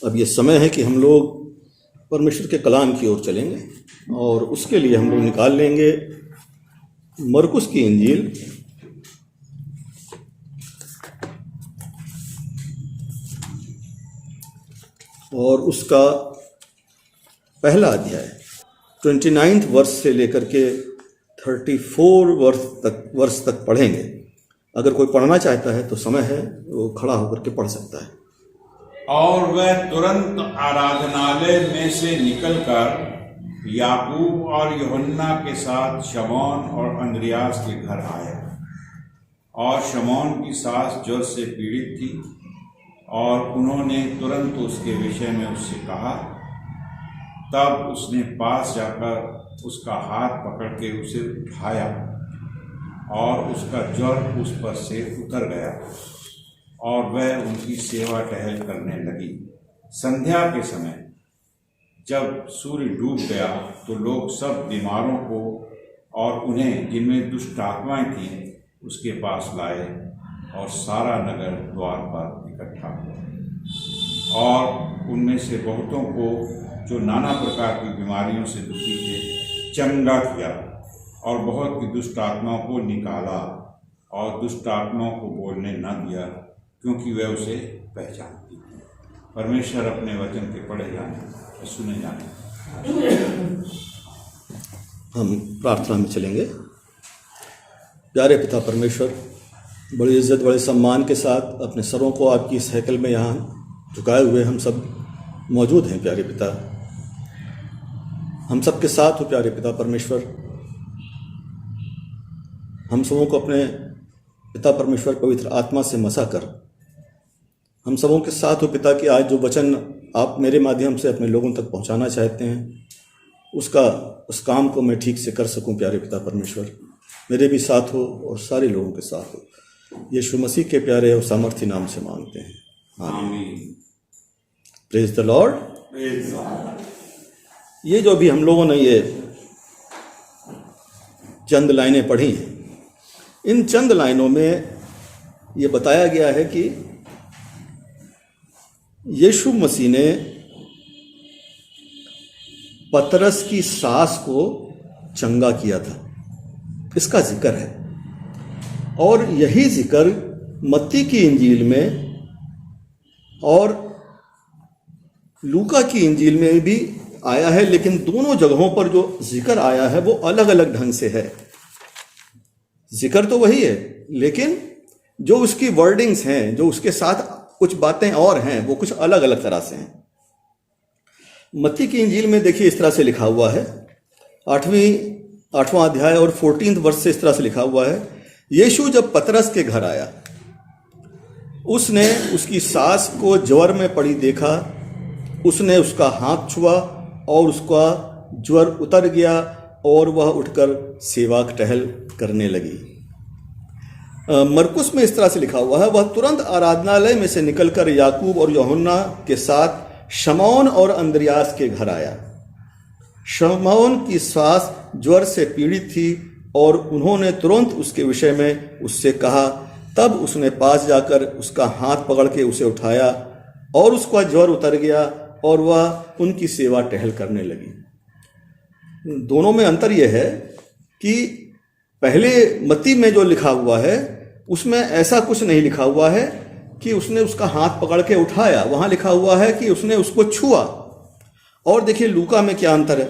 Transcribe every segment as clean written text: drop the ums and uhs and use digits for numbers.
अब ये समय है कि हम लोग परमेश्वर के कलाम की ओर चलेंगे और उसके लिए हम लोग निकाल लेंगे मरकुस की इंजील और उसका पहला अध्याय 29 वर्ष से लेकर के 34 वर्ष तक पढ़ेंगे। अगर कोई पढ़ना चाहता है तो समय है, वो खड़ा होकर के पढ़ सकता है। और वह तुरंत आराधनालय में से निकलकर याकूब और यूहन्ना के साथ शमौन और अंद्रियास के घर आया। और शमौन की सास ज्वर से पीड़ित थी, और उन्होंने तुरंत उसके विषय में उससे कहा। तब उसने पास जाकर उसका हाथ पकड़ के उसे उठाया, और उसका ज्वर उस पर से उतर गया, और वह उनकी सेवा टहल करने लगी। संध्या के समय जब सूर्य डूब गया तो लोग सब बीमारों को और उन्हें जिनमें दुष्ट आत्माएं थीं उसके पास लाए, और सारा नगर द्वार पर इकट्ठा हुआ। और उनमें से बहुतों को जो नाना प्रकार की बीमारियों से दुखी थे चंगा किया, और बहुत की दुष्ट आत्माओं को निकाला, और दुष्ट आत्माओं को बोलने न दिया, क्योंकि वे उसे पहचानती थी। परमेश्वर अपने वचन के पढ़े जाने और सुने जाने। हम प्रार्थना में चलेंगे। प्यारे पिता परमेश्वर, बड़ी इज्जत बड़े सम्मान के साथ अपने सरों को आपकी इस हैकल में यहाँ झुकाए हुए हम सब मौजूद हैं। प्यारे पिता, हम सब के साथ हो प्यारे पिता परमेश्वर। हम सबों को अपने पिता परमेश्वर पवित्र आत्मा से मसा कर हम सबों के साथ हो पिता कि आज जो वचन आप मेरे माध्यम से अपने लोगों तक पहुंचाना चाहते हैं उस काम को मैं ठीक से कर सकूं। प्यारे पिता परमेश्वर, मेरे भी साथ हो और सारे लोगों के साथ हो। यीशु मसीह के प्यारे और सामर्थी नाम से मांगते हैं, आमीन। Praise the Lord. ये जो अभी हम लोगों ने ये चंद लाइनें पढ़ी हैं, इन चंद लाइनों में ये बताया गया है कि यीशु मसीह ने पतरस की सास को चंगा किया था, इसका जिक्र है। और यही जिक्र मत्ती की इंजील में और लूका की इंजील में भी आया है, लेकिन दोनों जगहों पर जो जिक्र आया है वो अलग अलग ढंग से है। जिक्र तो वही है, लेकिन जो उसकी वर्डिंग्स हैं, जो उसके साथ कुछ बातें और हैं, वो कुछ अलग अलग तरह से हैं। मत्ती की इंजील में देखिए इस तरह से लिखा हुआ है, 8वां अध्याय और 14 वर्ष से इस तरह से लिखा हुआ है। यीशु जब पतरस के घर आया, उसने उसकी सास को ज्वर में पड़ी देखा। उसने उसका हाथ छुआ और उसका ज्वर उतर गया, और वह उठकर सेवा टहल करने लगी। मरकुस में इस तरह से लिखा हुआ है, वह तुरंत आराधनालय में से निकलकर याकूब और यूहन्ना के साथ शमौन और अंद्रियास के घर आया। शमौन की सास ज्वर से पीड़ित थी, और उन्होंने तुरंत उसके विषय में उससे कहा। तब उसने पास जाकर उसका हाथ पकड़ के उसे उठाया, और उसका ज्वर उतर गया, और वह उनकी सेवा टहल करने लगी। दोनों में अंतर यह है कि पहले मत्ती में जो लिखा हुआ है उसमें ऐसा कुछ नहीं लिखा हुआ है कि उसने उसका हाथ पकड़ के उठाया। वहां लिखा हुआ है कि उसने उसको छुआ। और देखिए लूका में क्या अंतर है।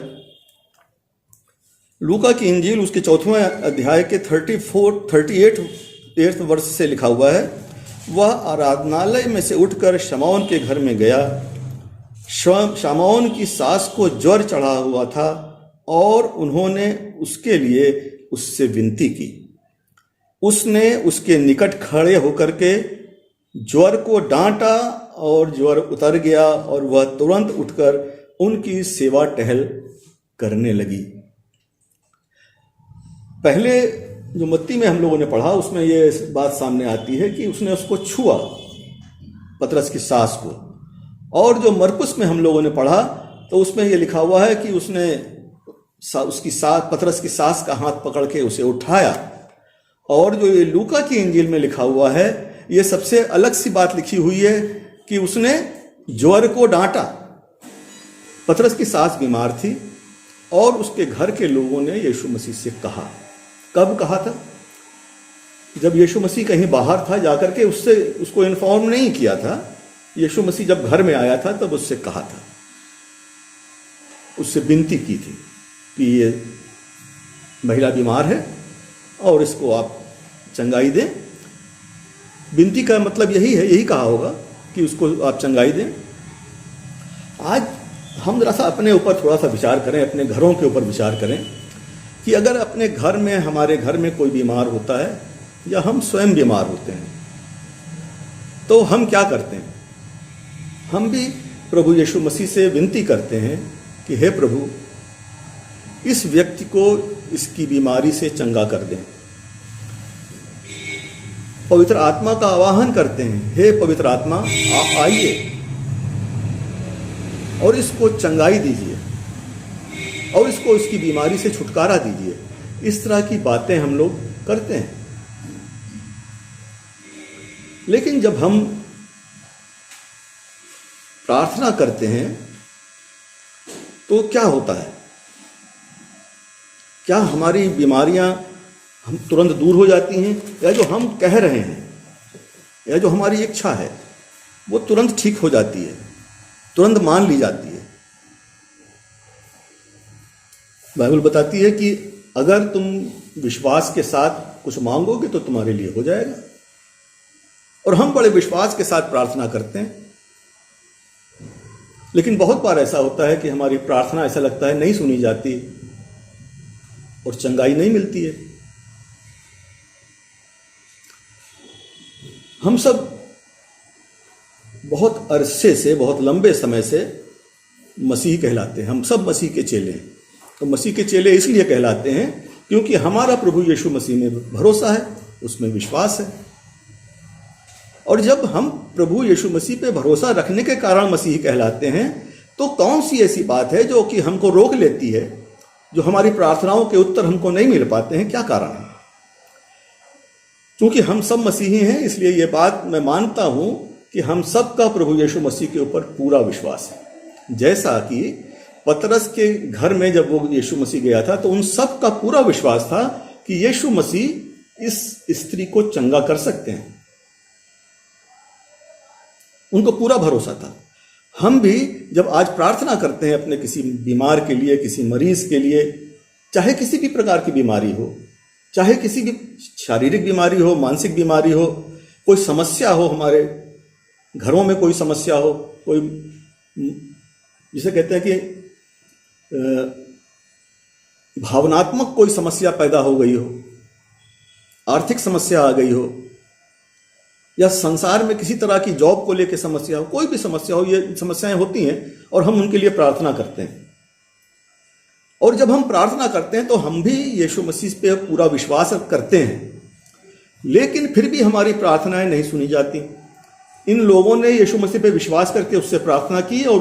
लूका की इंजील उसके 4वें अध्याय के 38 वर्ष से लिखा हुआ है, वह आराधनालय में से उठकर शमौन के घर में गया। शमौन की सास को ज्वर चढ़ा हुआ था, और उन्होंने उसके लिए उससे विनती की। उसने उसके निकट खड़े होकर के ज्वर को डांटा, और ज्वर उतर गया, और वह तुरंत उठकर उनकी सेवा टहल करने लगी। पहले जो मत्ती में हम लोगों ने पढ़ा उसमें ये बात सामने आती है कि उसने उसको छुआ, पतरस की सास को। और जो मरकुस में हम लोगों ने पढ़ा तो उसमें ये लिखा हुआ है कि उसने उसकी सास, पतरस की सास का हाथ पकड़ के उसे उठाया। और जो ये लूका की इंजील में लिखा हुआ है, ये सबसे अलग सी बात लिखी हुई है कि उसने ज्वर को डांटा। पतरस की सास बीमार थी और उसके घर के लोगों ने यीशु मसीह से कहा। कब कहा था? जब यीशु मसीह कहीं बाहर था, जाकर के उसको इन्फॉर्म नहीं किया था। यीशु मसीह जब घर में आया था तब उससे कहा था, उससे विनती की थी कि ये महिला बीमार है और इसको आप चंगाई दें। विनती का मतलब यही कहा होगा कि उसको आप चंगाई दें। आज हम जरा सा अपने ऊपर थोड़ा सा विचार करें, अपने घरों के ऊपर विचार करें कि अगर अपने घर में, हमारे घर में कोई बीमार होता है या हम स्वयं बीमार होते हैं तो हम क्या करते हैं? हम भी प्रभु यीशु मसीह से विनती करते हैं कि हे प्रभु, इस व्यक्ति को इसकी बीमारी से चंगा कर दें। पवित्र आत्मा का आवाहन करते हैं, हे पवित्र आत्मा आप आइए और इसको चंगाई दीजिए और इसको इसकी बीमारी से छुटकारा दीजिए। इस तरह की बातें हम लोग करते हैं। लेकिन जब हम प्रार्थना करते हैं तो क्या होता है? क्या हमारी बीमारियां हम तुरंत दूर हो जाती हैं, या जो हम कह रहे हैं या जो हमारी इच्छा है वो तुरंत ठीक हो जाती है, तुरंत मान ली जाती है? बाइबल बताती है कि अगर तुम विश्वास के साथ कुछ मांगोगे तो तुम्हारे लिए हो जाएगा। और हम बड़े विश्वास के साथ प्रार्थना करते हैं। लेकिन बहुत बार ऐसा होता है कि हमारी प्रार्थना, ऐसा लगता है, नहीं सुनी जाती और चंगाई नहीं मिलती है। हम सब बहुत अरसे से, बहुत लंबे समय से मसीह कहलाते हैं। हम सब मसीह के चेले हैं। तो मसीह के चेले इसलिए कहलाते हैं क्योंकि हमारा प्रभु यीशु मसीह में भरोसा है, उसमें विश्वास है। और जब हम प्रभु यीशु मसीह पे भरोसा रखने के कारण मसीह कहलाते हैं, तो कौन सी ऐसी बात है जो कि हमको रोक लेती है, जो हमारी प्रार्थनाओं के उत्तर हमको नहीं मिल पाते हैं? क्या कारण है? क्योंकि हम सब मसीही हैं, इसलिए ये बात मैं मानता हूं कि हम सब का प्रभु यीशु मसीह के ऊपर पूरा विश्वास है। जैसा कि पतरस के घर में जब वो यीशु मसीह गया था तो उन सब का पूरा विश्वास था कि यीशु मसीह इस स्त्री को चंगा कर सकते हैं। उनको पूरा भरोसा था। हम भी जब आज प्रार्थना करते हैं अपने किसी बीमार के लिए, किसी मरीज के लिए, चाहे किसी भी प्रकार की बीमारी हो, चाहे किसी भी शारीरिक बीमारी हो, मानसिक बीमारी हो, कोई समस्या हो, हमारे घरों में कोई समस्या हो, कोई जिसे कहते हैं कि भावनात्मक कोई समस्या पैदा हो गई हो, आर्थिक समस्या आ गई हो, या संसार में किसी तरह की जॉब को लेकर समस्या हो, कोई भी समस्या हो, ये समस्याएं होती हैं और हम उनके लिए प्रार्थना करते हैं। और जब हम प्रार्थना करते हैं तो हम भी यीशु मसीह पे पूरा विश्वास करते हैं, लेकिन फिर भी हमारी प्रार्थनाएं नहीं सुनी जाती। इन लोगों ने यीशु मसीह पे विश्वास करके उससे प्रार्थना की और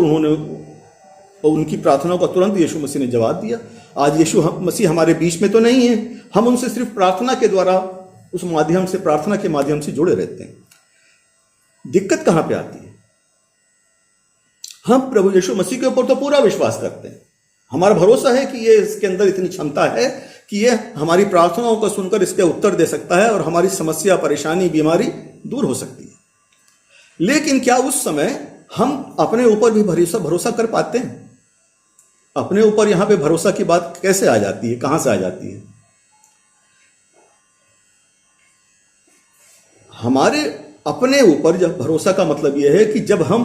उनकी प्रार्थनाओं का तुरंत यीशु मसीह ने जवाब दिया। आज यीशु मसीह हमारे बीच में तो नहीं है, हम उनसे सिर्फ प्रार्थना के द्वारा, उस माध्यम से, प्रार्थना के माध्यम से जुड़े रहते हैं। दिक्कत कहां पे आती है? हम प्रभु यीशु मसीह के ऊपर तो पूरा विश्वास करते हैं, हमारा भरोसा है कि ये इसके अंदर इतनी क्षमता है कि ये हमारी प्रार्थनाओं को सुनकर इसके उत्तर दे सकता है और हमारी समस्या, परेशानी, बीमारी दूर हो सकती है। लेकिन क्या उस समय हम अपने ऊपर भी भरोसा कर पाते हैं? अपने ऊपर यहां पे भरोसा की बात कैसे आ जाती है, कहां से आ जाती है? हमारे अपने ऊपर जब भरोसा का मतलब यह है कि जब हम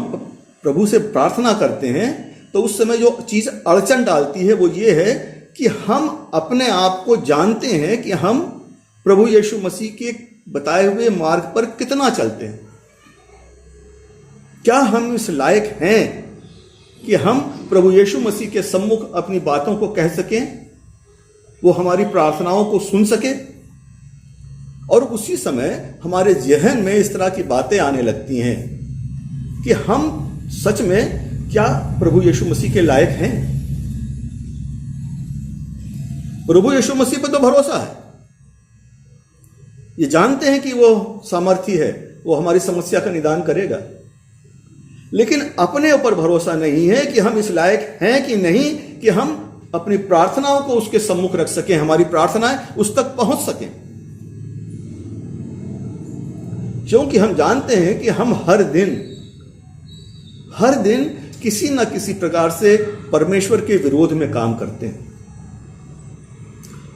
प्रभु से प्रार्थना करते हैं तो उस समय जो चीज अड़चन डालती है वो ये है कि हम अपने आप को जानते हैं कि हम प्रभु यीशु मसीह के बताए हुए मार्ग पर कितना चलते हैं। क्या हम इस लायक हैं कि हम प्रभु यीशु मसीह के सम्मुख अपनी बातों को कह सकें, वो हमारी प्रार्थनाओं को सुन सके? और उसी समय हमारे जहन में इस तरह की बातें आने लगती हैं कि हम सच में क्या प्रभु यीशु मसीह के लायक हैं? प्रभु यीशु मसीह पर तो भरोसा है, ये जानते हैं कि वो सामर्थी है, वो हमारी समस्या का निदान करेगा। लेकिन अपने ऊपर भरोसा नहीं है कि हम इस लायक हैं कि नहीं कि हम अपनी प्रार्थनाओं को उसके सम्मुख रख सकें, हमारी प्रार्थनाएं उस तक पहुंच सकें। क्योंकि हम जानते हैं कि हम हर दिन किसी न किसी प्रकार से परमेश्वर के विरोध में काम करते हैं,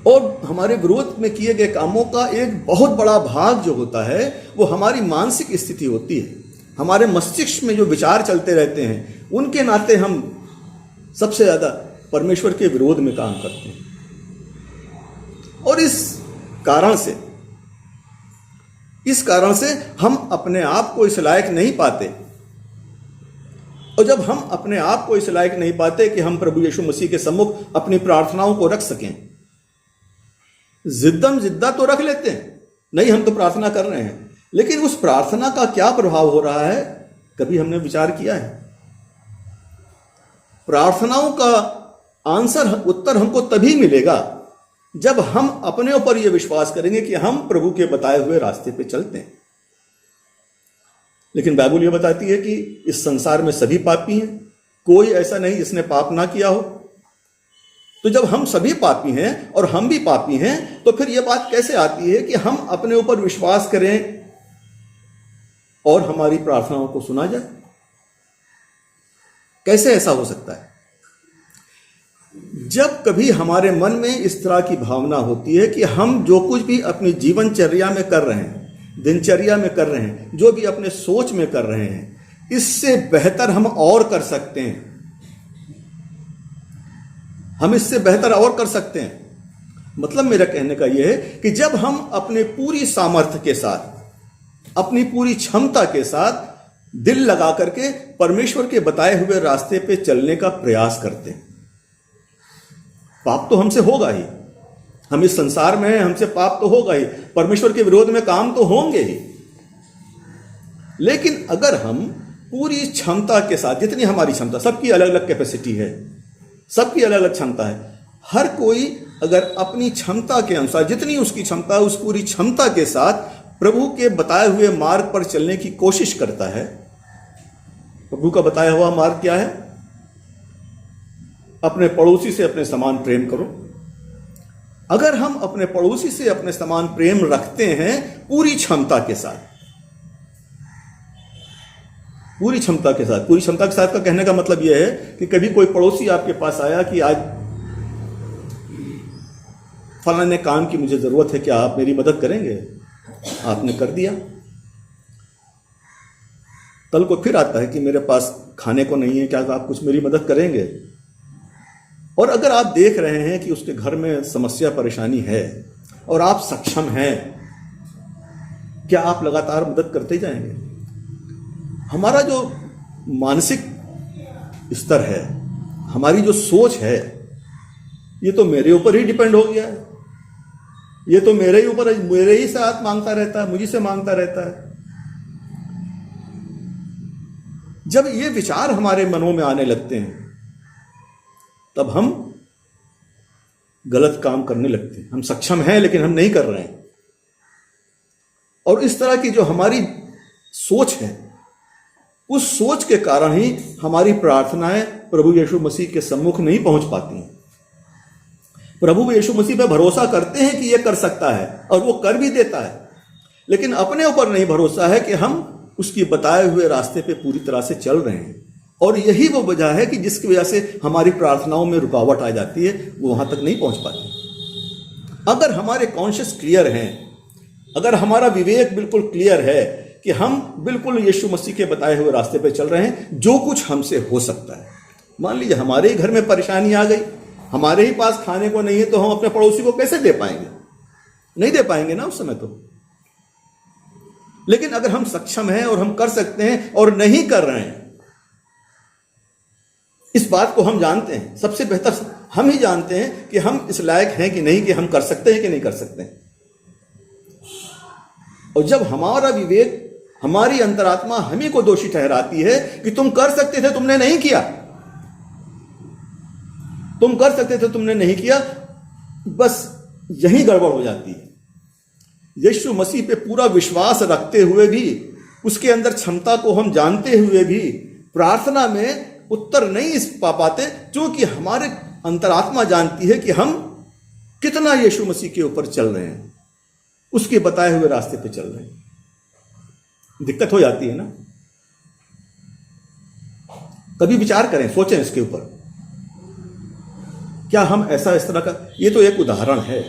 और हमारे विरोध में किए गए कामों का एक बहुत बड़ा भाग जो होता है वो हमारी मानसिक स्थिति होती है। हमारे मस्तिष्क में जो विचार चलते रहते हैं उनके नाते हम सबसे ज्यादा परमेश्वर के विरोध में काम करते हैं। और इस कारण से हम अपने आप को इस लायक नहीं पाते। और जब हम अपने आप को इस लायक नहीं पाते कि हम प्रभु यीशु मसीह के सम्मुख अपनी प्रार्थनाओं को रख सकें, जिद्दा तो रख लेते हैं, नहीं हम तो प्रार्थना कर रहे हैं, लेकिन उस प्रार्थना का क्या प्रभाव हो रहा है कभी हमने विचार किया है? प्रार्थनाओं का उत्तर हमको तभी मिलेगा जब हम अपने ऊपर यह विश्वास करेंगे कि हम प्रभु के बताए हुए रास्ते पे चलते हैं। लेकिन बाइबल यह बताती है कि इस संसार में सभी पापी हैं, कोई ऐसा नहीं जिसने पाप ना किया हो। तो जब हम सभी पापी हैं और हम भी पापी हैं, तो फिर यह बात कैसे आती है कि हम अपने ऊपर विश्वास करें और हमारी प्रार्थनाओं को सुना जाए? कैसे ऐसा हो सकता है? जब कभी हमारे मन में इस तरह की भावना होती है कि हम जो कुछ भी अपनी जीवनचर्या में कर रहे हैं, दिनचर्या में कर रहे हैं, जो भी अपने सोच में कर रहे हैं, इससे बेहतर हम और कर सकते हैं, हम इससे बेहतर और कर सकते हैं। मतलब मेरा कहने का यह है कि जब हम अपने पूरी सामर्थ्य के साथ, अपनी पूरी क्षमता के साथ दिल लगा करके परमेश्वर के बताए हुए रास्ते पे चलने का प्रयास करते हैं, पाप तो हमसे होगा ही, हम इस संसार में हैं, हमसे पाप तो होगा ही, परमेश्वर के विरोध में काम तो होंगे ही। लेकिन अगर हम पूरी क्षमता के साथ, जितनी हमारी क्षमता, सबकी अलग अलग कैपेसिटी है, सबकी अलग अलग क्षमता है, हर कोई अगर अपनी क्षमता के अनुसार, जितनी उसकी क्षमता, उस पूरी क्षमता के साथ प्रभु के बताए हुए मार्ग पर चलने की कोशिश करता है। प्रभु का बताया हुआ मार्ग क्या है? अपने पड़ोसी से अपने समान प्रेम करो। अगर हम अपने पड़ोसी से अपने समान प्रेम रखते हैं पूरी क्षमता के साथ, पूरी क्षमता के साथ का कहने का मतलब यह है कि कभी कोई पड़ोसी आपके पास आया कि आज फलाने काम की मुझे जरूरत है, क्या आप मेरी मदद करेंगे? आपने कर दिया। कल को फिर आता है कि मेरे पास खाने को नहीं है, क्या आप कुछ मेरी मदद करेंगे? और अगर आप देख रहे हैं कि उसके घर में समस्या परेशानी है और आप सक्षम हैं, क्या आप लगातार मदद करते जाएंगे? हमारा जो मानसिक स्तर है, हमारी जो सोच है, ये तो मेरे ऊपर ही डिपेंड हो गया है। ये तो मेरे ही साथ मांगता रहता है, मुझी से मांगता रहता है। जब ये विचार हमारे मनों में आने लगते हैं तब हम गलत काम करने लगते हैं। हम सक्षम हैं लेकिन हम नहीं कर रहे हैं। और इस तरह की जो हमारी सोच है, उस सोच के कारण ही हमारी प्रार्थनाएं प्रभु यीशु मसीह के सम्मुख नहीं पहुंच पाती हैं। प्रभु यीशु मसीह पे भरोसा करते हैं कि यह कर सकता है और वो कर भी देता है, लेकिन अपने ऊपर नहीं भरोसा है कि हम उसकी बताए हुए रास्ते पे पूरी तरह से चल रहे हैं। और यही वो वजह है कि जिसकी वजह से हमारी प्रार्थनाओं में रुकावट आ जाती है, वो वहां तक नहीं पहुंच पाती। अगर हमारे कॉन्शियस क्लियर हैं, अगर हमारा विवेक बिल्कुल क्लियर है कि हम बिल्कुल यीशु मसीह के बताए हुए रास्ते पे चल रहे हैं, जो कुछ हमसे हो सकता है। मान लीजिए हमारे ही घर में परेशानी आ गई, हमारे ही पास खाने को नहीं है, तो हम अपने पड़ोसी को कैसे दे पाएंगे? नहीं दे पाएंगे ना उस समय तो। लेकिन अगर हम सक्षम हैं और हम कर सकते हैं और नहीं कर रहे हैं, इस बात को हम जानते हैं, सबसे बेहतर हम ही जानते हैं कि हम इस लायक हैं कि नहीं, कि हम कर सकते हैं कि नहीं कर सकते हैं। और जब हमारा विवेक, हमारी अंतरात्मा हमें को दोषी ठहराती है कि तुम कर सकते थे, तुमने नहीं किया, तुम कर सकते थे, तुमने नहीं किया, बस यही गड़बड़ हो जाती है। यीशु मसीह पे पूरा विश्वास रखते हुए भी, उसके अंदर क्षमता को हम जानते हुए भी, प्रार्थना में उत्तर नहीं पा पाते, क्योंकि हमारे अंतरात्मा जानती है कि हम कितना यीशु मसीह के ऊपर चल रहे हैं, उसके बताए हुए रास्ते पे चल रहे हैं। दिक्कत हो जाती है ना। कभी विचार करें, सोचें इसके ऊपर, क्या हम ऐसा इस तरह का, ये तो एक उदाहरण है,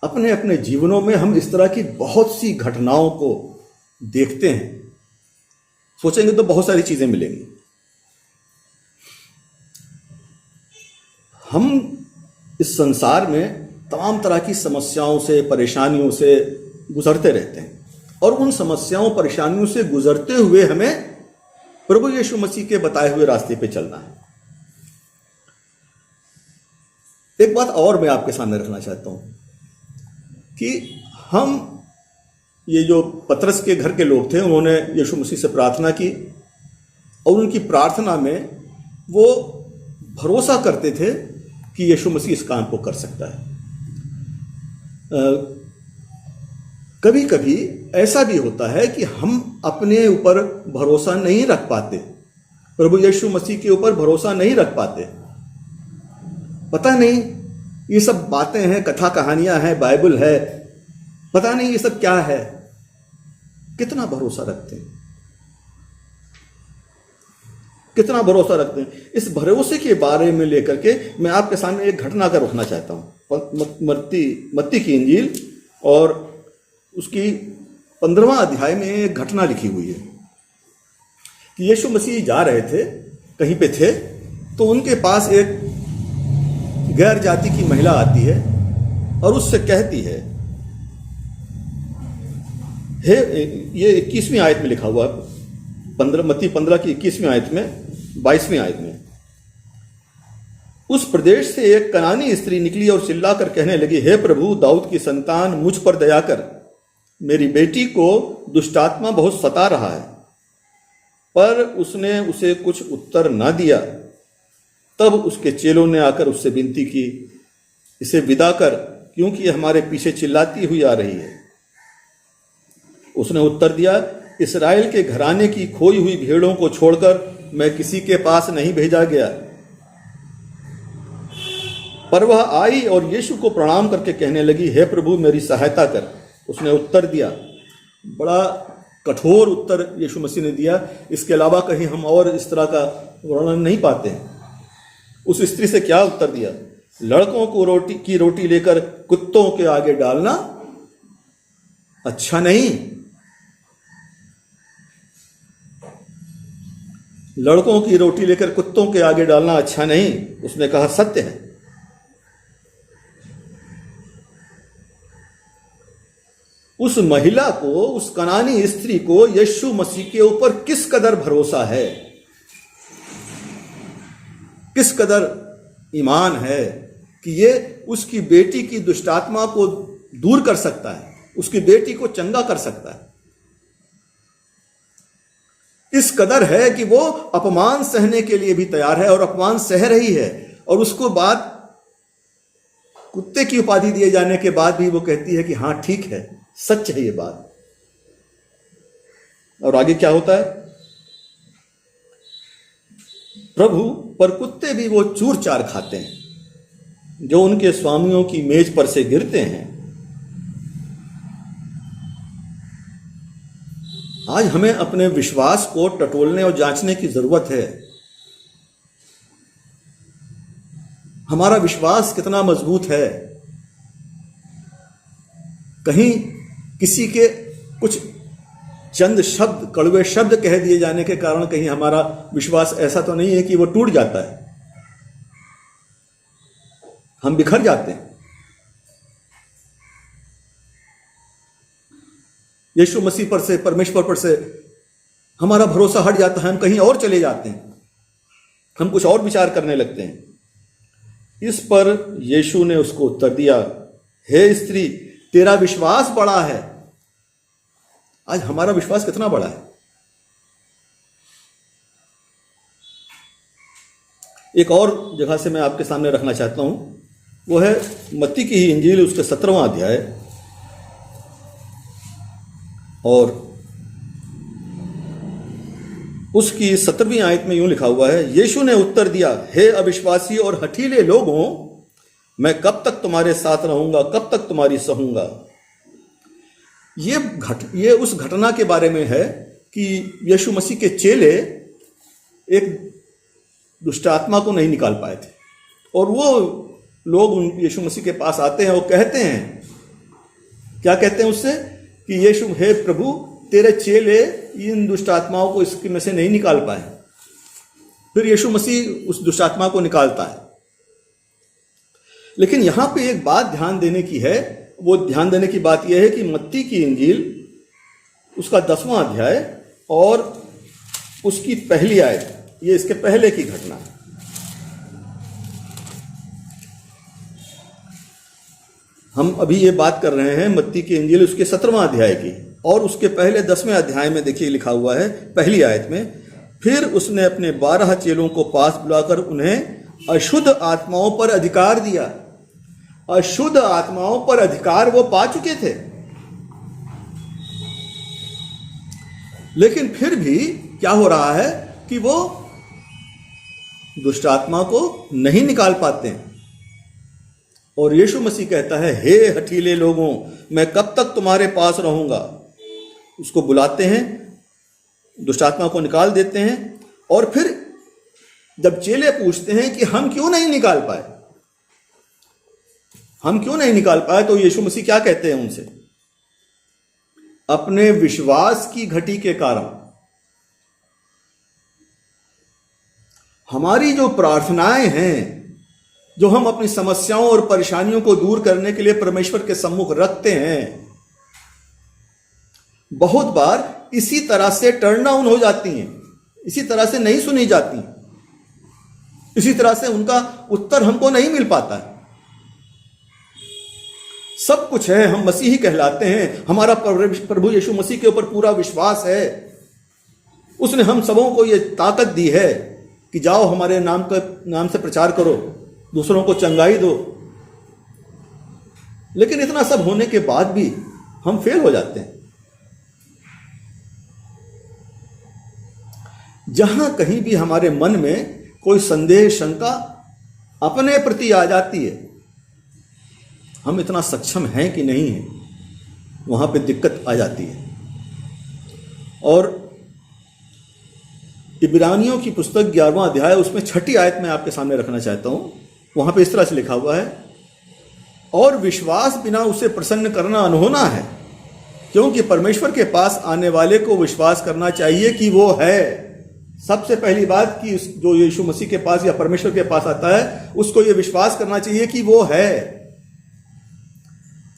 अपने अपने जीवनों में हम इस तरह की बहुत सी घटनाओं को देखते हैं। सोचेंगे तो बहुत सारी चीजें मिलेंगी। हम इस संसार में तमाम तरह की समस्याओं से, परेशानियों से गुजरते रहते हैं, और उन समस्याओं परेशानियों से गुजरते हुए हमें प्रभु यीशु मसीह के बताए हुए रास्ते पे चलना है। एक बात और मैं आपके सामने रखना चाहता हूं कि हम, ये जो पतरस के घर के लोग थे, उन्होंने यीशु मसीह से प्रार्थना की, और उनकी प्रार्थना में वो भरोसा करते थे कि यीशु मसीह इस काम को कर सकता है। कभी कभी ऐसा भी होता है कि हम अपने ऊपर भरोसा नहीं रख पाते, प्रभु यीशु मसीह के ऊपर भरोसा नहीं रख पाते। पता नहीं ये सब बातें हैं, कथा कहानियां हैं, बाइबल है, पता नहीं ये सब क्या है, कितना भरोसा रखते हैं, कितना भरोसा रखते हैं। इस भरोसे के बारे में लेकर के मैं आपके सामने एक घटना का रखना चाहता हूं। मत्ती की इंजील और उसकी 15वां अध्याय में एक घटना लिखी हुई है कि यीशु मसीह जा रहे थे, कहीं पे थे, तो उनके पास एक गैर जाति की महिला आती है और उससे कहती है, हे, ये 21वीं आयत में लिखा हुआ, मत्ती 15 की 21वीं आयत में, 22वीं आयत में, उस प्रदेश से एक कनानी स्त्री निकली और चिल्लाकर कहने लगी, हे प्रभु, दाऊद की संतान, मुझ पर दया कर, मेरी बेटी को दुष्टात्मा बहुत सता रहा है। पर उसने उसे कुछ उत्तर न दिया। तब उसके चेलों ने आकर उससे विनती की, इसे विदा कर, क्योंकि हमारे पीछे चिल्लाती हुई आ रही है। उसने उत्तर दिया, इस्राएल के घराने की खोई हुई भेड़ों को छोड़कर मैं किसी के पास नहीं भेजा गया। पर वह आई और यीशु को प्रणाम करके कहने लगी, हे प्रभु, मेरी सहायता कर। उसने उत्तर दिया, बड़ा कठोर उत्तर यीशु मसीह ने दिया, इसके अलावा कहीं हम और इस तरह का वर्णन नहीं पाते हैं। उस स्त्री से क्या उत्तर दिया, लड़कों को रोटी लेकर कुत्तों के आगे डालना अच्छा नहीं। लड़कों की रोटी लेकर कुत्तों के आगे डालना अच्छा नहीं। उसने कहा, सत्य है। उस महिला को, उस कनानी स्त्री को यीशु मसीह के ऊपर किस कदर भरोसा है, किस कदर ईमान है कि ये उसकी बेटी की दुष्टात्मा को दूर कर सकता है, उसकी बेटी को चंगा कर सकता है। इस कदर है कि वो अपमान सहने के लिए भी तैयार है, और अपमान सह रही है, और उसको बाद कुत्ते की उपाधि दिए जाने के बाद भी वो कहती है कि हाँ ठीक है, सच है ये बात। और आगे क्या होता है, प्रभु, पर कुत्ते भी वो चूर चार खाते हैं जो उनके स्वामियों की मेज पर से गिरते हैं। आज हमें अपने विश्वास को टटोलने और जांचने की जरूरत है। हमारा विश्वास कितना मजबूत है। कहीं किसी के कुछ चंद शब्द, कड़वे शब्द कह दिए जाने के कारण कहीं हमारा विश्वास ऐसा तो नहीं है कि वो टूट जाता है, हम बिखर जाते हैं। यीशु मसीह पर से, परमेश्वर पर से हमारा भरोसा हट जाता है, हम कहीं और चले जाते हैं, हम कुछ और विचार करने लगते हैं। इस पर यीशु ने उसको उत्तर दिया, हे स्त्री, तेरा विश्वास बड़ा है। आज हमारा विश्वास कितना बड़ा है। एक और जगह से मैं आपके सामने रखना चाहता हूं, वो है मत्ती की ही इंजील, उसके 17वां अध्याय और उसकी 17वीं आयत में यूं लिखा हुआ है, यीशु ने उत्तर दिया, हे अविश्वासी और हठीले लोगों, मैं कब तक तुम्हारे साथ रहूंगा, कब तक तुम्हारी सहूंगा। ये उस घटना के बारे में है कि यीशु मसीह के चेले एक दुष्ट आत्मा को नहीं निकाल पाए थे, और वो लोग यीशु मसीह के पास आते हैं और कहते हैं, क्या कहते हैं उससे, कि यीशु, हे प्रभु, तेरे चेले इन दुष्ट आत्माओं को इसके में से नहीं निकाल पाए। फिर यीशु मसीह उस दुष्ट आत्मा को निकालता है। लेकिन यहां पे एक बात ध्यान देने की है, वो ध्यान देने की बात यह है कि मत्ती की इंजील उसका 10वां अध्याय और उसकी पहली आयत, ये इसके पहले की घटना है। हम अभी ये बात कर रहे हैं मत्ती की इंजील उसके 17वां अध्याय की, और उसके पहले 10वें अध्याय में देखिए लिखा हुआ है पहली आयत में, फिर उसने अपने 12 चेलों को पास बुलाकर उन्हें अशुद्ध आत्माओं पर अधिकार दिया। अशुद्ध आत्माओं पर अधिकार वो पा चुके थे, लेकिन फिर भी क्या हो रहा है कि वो दुष्ट आत्मा को नहीं निकाल पाते हैं। और यीशु मसीह कहता है, हे हठीले लोगों, मैं कब तक तुम्हारे पास रहूंगा। उसको बुलाते हैं, दुष्ट आत्मा को निकाल देते हैं, और फिर जब चेले पूछते हैं कि हम क्यों नहीं निकाल पाए, हम क्यों नहीं निकाल पाए, तो यीशु मसीह क्या कहते हैं उनसे, अपने विश्वास की घटी के कारण। हमारी जो प्रार्थनाएं हैं, जो हम अपनी समस्याओं और परेशानियों को दूर करने के लिए परमेश्वर के सम्मुख रखते हैं, बहुत बार इसी तरह से टर्न डाउन हो जाती हैं, इसी तरह से नहीं सुनी जाती, इसी तरह से उनका उत्तर हमको नहीं मिल पाता है। सब कुछ है, हम मसीही कहलाते हैं, हमारा प्रभु यीशु मसीह के ऊपर पूरा विश्वास है, उसने हम सबों को ये ताकत दी है कि जाओ हमारे नाम से प्रचार करो, दूसरों को चंगाई दो। लेकिन इतना सब होने के बाद भी हम फेल हो जाते हैं। जहां कहीं भी हमारे मन में कोई संदेह, शंका अपने प्रति आ जाती है, हम इतना सक्षम हैं कि नहीं है, वहां पे दिक्कत आ जाती है। और इब्रानियों की पुस्तक 11वां अध्याय, उसमें 6ठी आयत में आपके सामने रखना चाहता हूं। वहां पे इस तरह से लिखा हुआ है, और विश्वास बिना उसे प्रसन्न करना अनहोना है, क्योंकि परमेश्वर के पास आने वाले को विश्वास करना चाहिए कि वो है। सबसे पहली बात कि जो यीशु मसीह के पास या परमेश्वर के पास आता है, उसको ये विश्वास करना चाहिए कि वो है।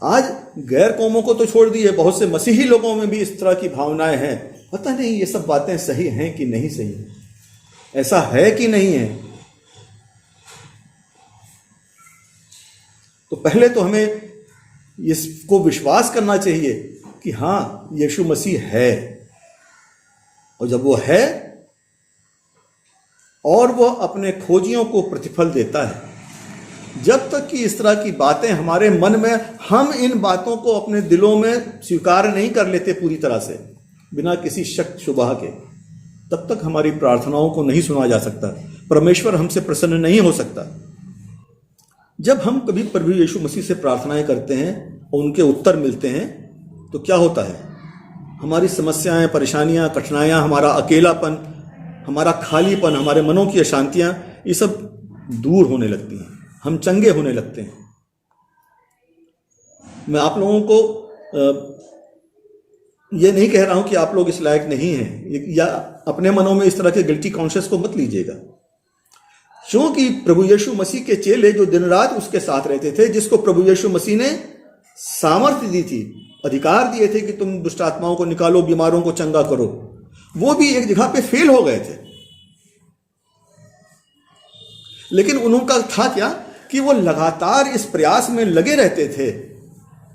आज गैर कौमों को तो छोड़ दिए, बहुत से मसीही लोगों में भी इस तरह की भावनाएं हैं। पता नहीं ये सब बातें सही हैं कि नहीं सही, ऐसा है कि नहीं है। तो पहले तो हमें इसको विश्वास करना चाहिए कि हां, यीशु मसीह है, और जब वो है और वो अपने खोजियों को प्रतिफल देता है, जब तक कि इस तरह की बातें हमारे मन में, हम इन बातों को अपने दिलों में स्वीकार नहीं कर लेते पूरी तरह से, बिना किसी शक शुबह के, तब तक हमारी प्रार्थनाओं को नहीं सुना जा सकता, परमेश्वर हमसे प्रसन्न नहीं हो सकता। जब हम कभी प्रभु यीशु मसीह से प्रार्थनाएं करते हैं और उनके उत्तर मिलते हैं, तो क्या होता है, हमारी समस्याएं, परेशानियां, कठिनाइयां, हमारा अकेलापन, हमारा खालीपन, हमारे मनों की अशांतियां, ये सब दूर होने लगती हैं, हम चंगे होने लगते हैं। मैं आप लोगों को ये नहीं कह रहा हूं कि आप लोग इस लायक नहीं हैं, या अपने मनों में इस तरह के गिल्टी कॉन्शियस को मत लीजिएगा, क्योंकि प्रभु यीशु मसीह के चेले जो दिन रात उसके साथ रहते थे, जिसको प्रभु यीशु मसीह ने सामर्थ्य दी थी, अधिकार दिए थे कि तुम दुष्ट आत्माओं को निकालो, बीमारों को चंगा करो, वो भी एक जगह पे फेल हो गए थे। लेकिन उनका था क्या कि वो लगातार इस प्रयास में लगे रहते थे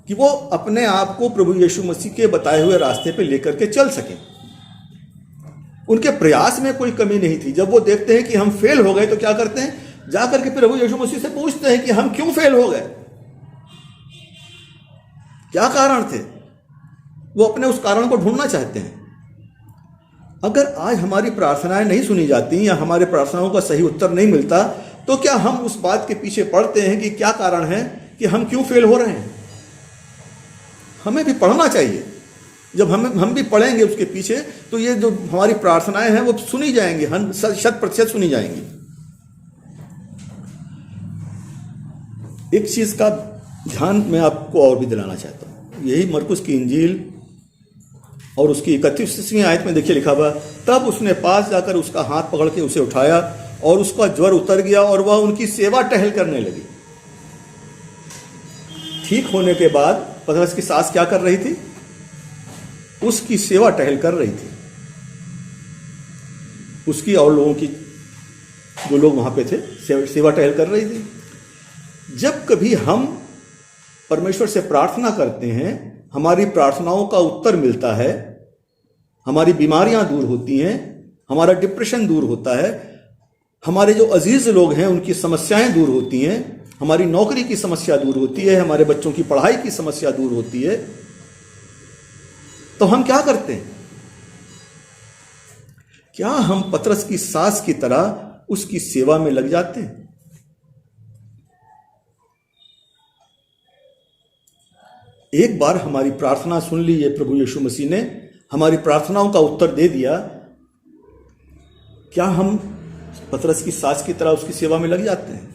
कि वो अपने आप को प्रभु यीशु मसीह के बताए हुए रास्ते पे लेकर के चल सकें। उनके प्रयास में कोई कमी नहीं थी। जब वो देखते हैं कि हम फेल हो गए, तो क्या करते हैं, जाकर के प्रभु यीशु मसीह से पूछते हैं कि हम क्यों फेल हो गए, क्या कारण थे। वो अपने उस कारण को ढूंढना चाहते हैं। अगर आज हमारी प्रार्थनाएं नहीं सुनी जाती या हमारे प्रार्थनाओं का सही उत्तर नहीं मिलता, तो क्या हम उस बात के पीछे पड़ते हैं कि क्या कारण है कि हम क्यों फेल हो रहे हैं? हमें भी पढ़ना चाहिए। जब हम भी पढ़ेंगे उसके पीछे, तो ये जो हमारी प्रार्थनाएं हैं वो सुनी जाएंगी, 100% सुनी जाएंगी। एक चीज का ध्यान मैं आपको और भी दिलाना चाहता हूं। यही मरकुस की इंजील और उसकी 31वीं आयत में देखिए लिखा हुआ, तब उसने पास जाकर उसका हाथ पकड़ के उसे उठाया और उसका ज्वर उतर गया और वह उनकी सेवा टहल करने लगी। ठीक होने के बाद पतरस की सास क्या कर रही थी? उसकी सेवा टहल कर रही थी। उसकी और लोगों की, जो लोग वहां पे थे, सेवा टहल कर रही थी। जब कभी हम परमेश्वर से प्रार्थना करते हैं, हमारी प्रार्थनाओं का उत्तर मिलता है, हमारी बीमारियां दूर होती हैं, हमारा डिप्रेशन दूर होता है, हमारे जो अजीज लोग हैं उनकी समस्याएं दूर होती हैं, हमारी नौकरी की समस्या दूर होती है, हमारे बच्चों की पढ़ाई की समस्या दूर होती है, तो हम क्या करते हैं? क्या हम पतरस की सास की तरह उसकी सेवा में लग जाते हैं? एक बार हमारी प्रार्थना सुन ली है प्रभु यीशु मसीह ने, हमारी प्रार्थनाओं का उत्तर दे दिया, क्या हम पतरस की सास की तरह उसकी सेवा में लग जाते हैं?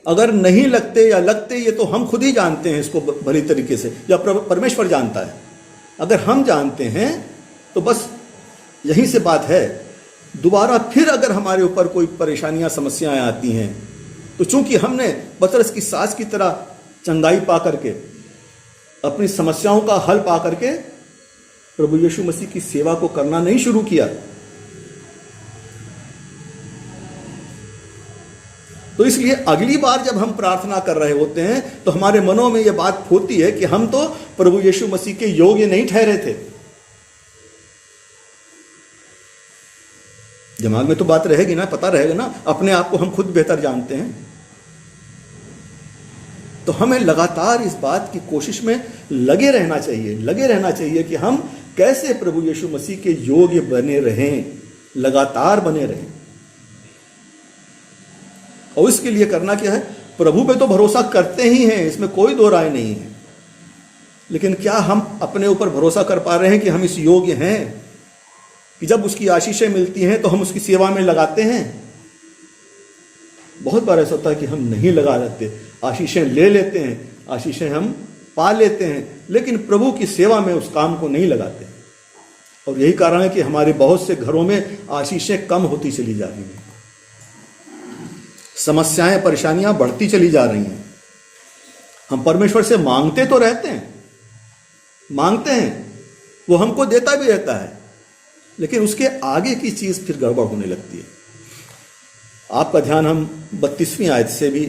अगर नहीं लगते या लगते, ये तो हम खुद ही जानते हैं इसको भली तरीके से, या परमेश्वर जानता है। अगर हम जानते हैं तो बस यहीं से बात है। दोबारा फिर अगर हमारे ऊपर कोई परेशानियां, समस्याएं आती हैं, तो चूंकि हमने पतरस की सास की तरह चंगाई पा करके, अपनी समस्याओं का हल पा करके प्रभु यीशु मसीह की सेवा को करना नहीं शुरू किया, तो इसलिए अगली बार जब हम प्रार्थना कर रहे होते हैं तो हमारे मनों में यह बात होती है कि हम तो प्रभु यीशु मसीह के योग्य नहीं ठहरे थे। दिमाग में तो बात रहेगी ना, पता रहेगा ना, अपने आप को हम खुद बेहतर जानते हैं। तो हमें लगातार इस बात की कोशिश में लगे रहना चाहिए कि हम कैसे प्रभु यीशु मसीह के योग्य बने रहें, लगातार बने रहें। और इसके लिए करना क्या है? प्रभु पे तो भरोसा करते ही हैं, इसमें कोई दो राय नहीं है, लेकिन क्या हम अपने ऊपर भरोसा कर पा रहे हैं कि हम इस योग्य हैं कि जब उसकी आशीषें मिलती हैं तो हम उसकी सेवा में लगाते हैं? बहुत बार ऐसा होता है कि हम नहीं लगा लेते, आशीषें ले लेते हैं, आशीषें हम पा लेते हैं, लेकिन प्रभु की सेवा में उस काम को नहीं लगाते। और यही कारण है कि हमारे बहुत से घरों में आशीषें कम होती चली जा रही हैं, समस्याएं, परेशानियां बढ़ती चली जा रही हैं। हम परमेश्वर से मांगते तो रहते हैं, वो हमको देता भी रहता है, लेकिन उसके आगे की चीज फिर गड़बड़ होने लगती है। आपका ध्यान हम 32वीं आयत से भी,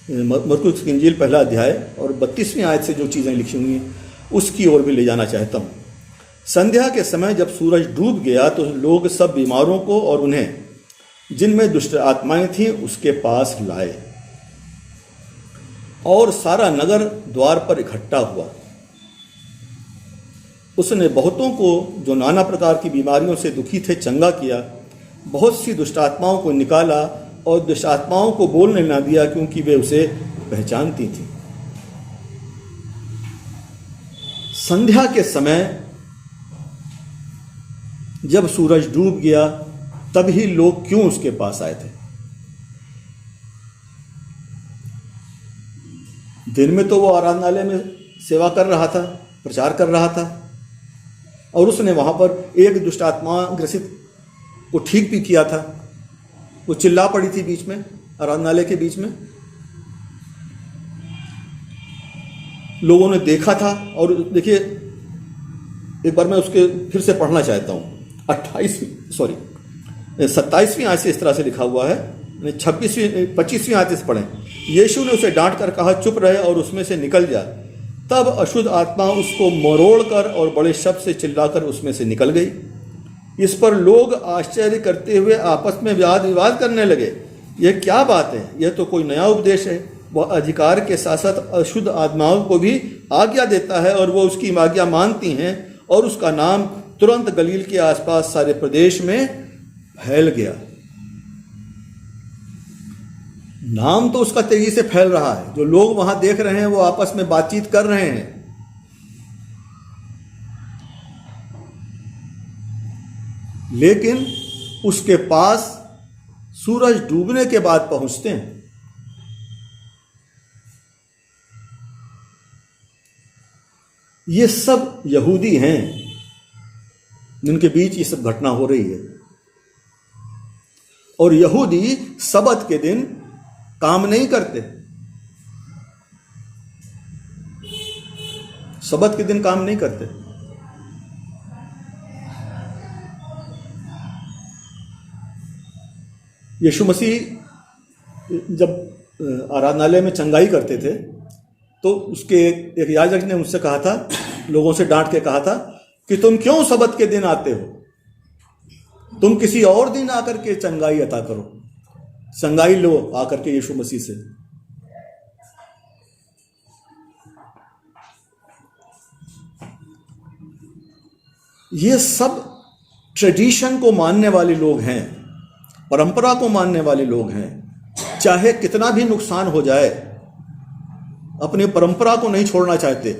मरकुस की इंजील पहला अध्याय और 32वीं आयत से जो चीज़ें लिखी हुई हैं उसकी ओर भी ले जाना चाहता हूँ। संध्या के समय जब सूरज डूब गया तो लोग सब बीमारों को और उन्हें जिनमें दुष्ट आत्माएं थीं उसके पास लाए, और सारा नगर द्वार पर इकट्ठा हुआ। उसने बहुतों को जो नाना प्रकार की बीमारियों से दुखी थे चंगा किया, बहुत सी दुष्ट आत्माओं को निकाला और दुष्ट आत्माओं को बोलने ना दिया, क्योंकि वे उसे पहचानती थी। संध्या के समय जब सूरज डूब गया तभी लोग क्यों उसके पास आए थे? दिन में तो वो आराधनालय में सेवा कर रहा था, प्रचार कर रहा था, और उसने वहां पर एक दुष्ट आत्मा ग्रसित को ठीक भी किया था। वो चिल्ला पड़ी थी बीच में, आराधनालय के बीच में, लोगों ने देखा था। और देखिए, एक बार मैं उसके फिर से पढ़ना चाहता हूँ। 27वीं आयत से इस तरह से लिखा हुआ है, 25वीं आयत से पढ़ें। यीशु ने उसे डांट कर कहा, चुप रहे और उसमें से निकल जा। तब अशुद्ध आत्मा उसको मरोड़कर और बड़े शब्द से चिल्लाकर उसमें से निकल गई। इस पर लोग आश्चर्य करते हुए आपस में वाद विवाद करने लगे, यह क्या बात है? यह तो कोई नया उपदेश है। वह अधिकार के साथ साथ अशुद्ध आत्माओं को भी आज्ञा देता है और वो उसकी आज्ञा मानती हैं, और उसका नाम तुरंत गलील के आसपास सारे प्रदेश में फैल गया। नाम तो उसका तेजी से फैल रहा है, जो लोग वहां देख रहे हैं वो आपस में बातचीत कर रहे हैं। लेकिन उसके पास सूरज डूबने के बाद पहुंचते हैं। ये सब यहूदी हैं जिनके बीच ये सब घटना हो रही है। और यहूदी सबत के दिन काम नहीं करते, सबत के दिन काम नहीं करते। यीशु मसीह जब आराधनालय में चंगाई करते थे तो उसके एक याजक ने मुझसे कहा था, लोगों से डांट के कहा था कि तुम क्यों सबत के दिन आते हो, तुम किसी और दिन आकर के चंगाई अता करो, चंगाई लो आकर के यीशु मसीह से। ये सब ट्रेडिशन को मानने वाले लोग हैं, परंपरा को मानने वाले लोग हैं। चाहे कितना भी नुकसान हो जाए अपनी परंपरा को नहीं छोड़ना चाहते।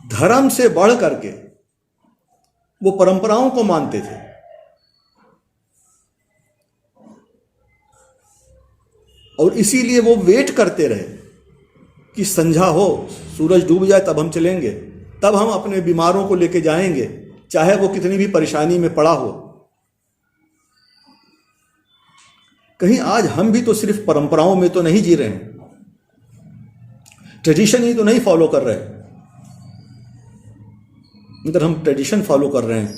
धर्म से बढ़ करके वो परंपराओं को मानते थे। और इसीलिए वो वेट करते रहे कि संध्या हो, सूरज डूब जाए तब हम चलेंगे, तब हम अपने बीमारों को लेके जाएंगे, चाहे वो कितनी भी परेशानी में पड़ा हो। कहीं आज हम भी तो सिर्फ परंपराओं में तो नहीं जी रहे हैं, ट्रेडिशन ही तो नहीं फॉलो कर रहे। अगर हम ट्रेडिशन फॉलो कर रहे हैं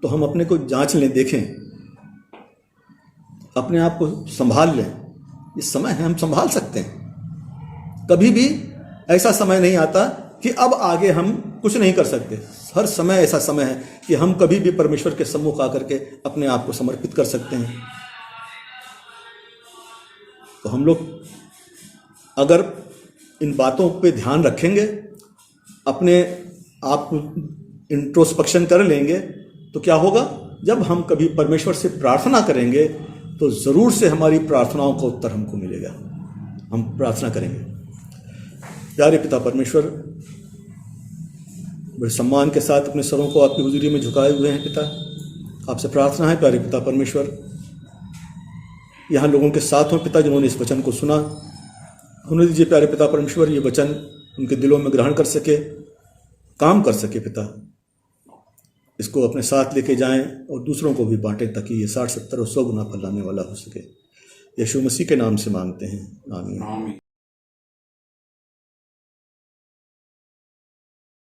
तो हम अपने को जांच लें, देखें, अपने आप को संभाल लें। इस समय है, हम संभाल सकते हैं। कभी भी ऐसा समय नहीं आता कि अब आगे हम कुछ नहीं कर सकते। हर समय ऐसा समय है कि हम कभी भी परमेश्वर के सम्मुख आकर के अपने आप को समर्पित कर सकते हैं। तो हम लोग अगर इन बातों पे ध्यान रखेंगे, अपने आप इंट्रोस्पेक्शन कर लेंगे, तो क्या होगा, जब हम कभी परमेश्वर से प्रार्थना करेंगे तो ज़रूर से हमारी प्रार्थनाओं का उत्तर हमको मिलेगा। हम प्रार्थना करेंगे। प्यारे पिता परमेश्वर, बड़े सम्मान के साथ अपने सरों को आपकी हुजूरी में झुकाए हुए हैं पिता। आपसे प्रार्थना है प्यारे पिता परमेश्वर, यहाँ लोगों के साथ हों पिता जिन्होंने इस वचन को सुना। होने दीजिए प्यारे पिता परमेश्वर, ये वचन उनके दिलों में ग्रहण कर सके, काम कर सके पिता। इसको अपने साथ लेके जाएं और दूसरों को भी बांटें, ताकि ये 60, 70 और 100 गुना फैलाने वाला हो सके। यीशु मसीह के नाम से मांगते हैं, आमीन।